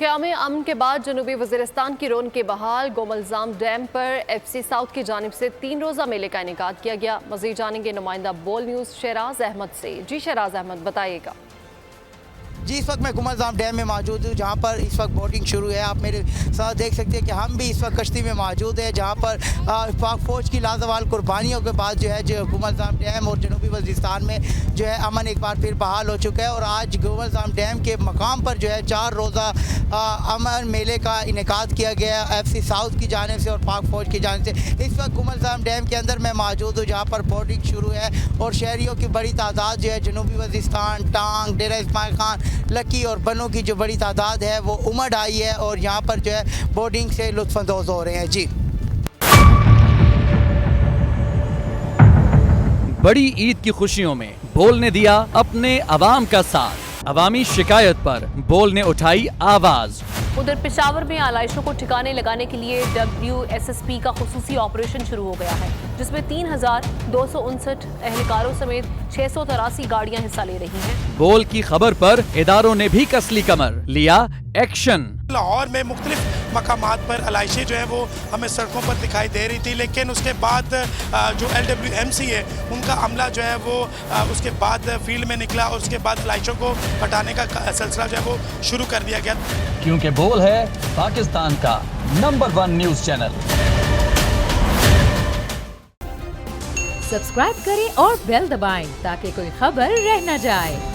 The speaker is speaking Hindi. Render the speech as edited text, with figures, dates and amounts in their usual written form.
क़याम अमन के बाद जनूबी वज़ीरिस्तान की रौनकें बहाल। गोमलजाम डैम पर FC साउथ की जानिब से 3 रोज़ा मेले का इनेकाद किया गया। मज़ीद जानेंगे नुमाइंदा बोल न्यूज़ शहराज अहमद से। जी शहराज अहमद, बताइएगा। जी, इस वक्त मैं गोमलजाम डैम में मौजूद हूँ, जहाँ पर इस वक्त बोटिंग शुरू है। आप मेरे साथ देख सकते हैं कि हम भी इस वक्त कश्ती में मौजूद हैं, जहाँ पर पाक फ़ौज की लाजवाल कुर्बानियों के बाद जो गोमलजाम डैम और जनूबी वज़ीरिस्तान में जो है अमन एक बार फिर बहाल हो चुका है। और आज गोमलजाम डैम के मकाम पर जो है 4 रोज़ा अमन मेले का इनेकाद किया गया FC साउथ की जानिब से और पाक फ़ौज की जानिब से। इस वक्त गोमलजाम डैम के अंदर मैं मौजूद हूँ, जहाँ पर बोटिंग शुरू है और शहरियों की बड़ी तादाद जो है जनूबी वज़ीरिस्तान, टांग, डेरा इस्माइल खान, लकी और बनों की जो बड़ी तादाद है वो उमड़ आई है और यहाँ पर जो है बोटिंग से लुत्फ़अंदोज़ हो रहे हैं। जी, बड़ी ईद की खुशियों में बोल ने दिया अपने अवाम का साथ। अवामी शिकायत पर बोल ने उठाई आवाज। उधर पेशावर में आलाइशों को ठिकाने लगाने के लिए WSSP का खुसूसी ऑपरेशन शुरू हो गया है, जिसमें 3259 एहलकारों समेत 683 गाड़ियां हिस्सा ले रही हैं। बोल की खबर पर इदारों ने भी कसली कमर, लिया एक्शन। लाहौर में मुख्तलिफ मकामात पर आलाइशें जो है वो हमें सड़कों पर दिखाई दे रही थी, लेकिन उसके बाद जो LWMC है उनका अमला जो है वो उसके बाद फील्ड में निकला और उसके बाद आलाइशों को हटाने का सिलसिला जो है वो शुरू कर दिया गया। क्योंकि बोल है पाकिस्तान का नंबर 1 न्यूज़ चैनल। सब्सक्राइब करें और बेल दबाएं ताकि कोई खबर रह न जाए।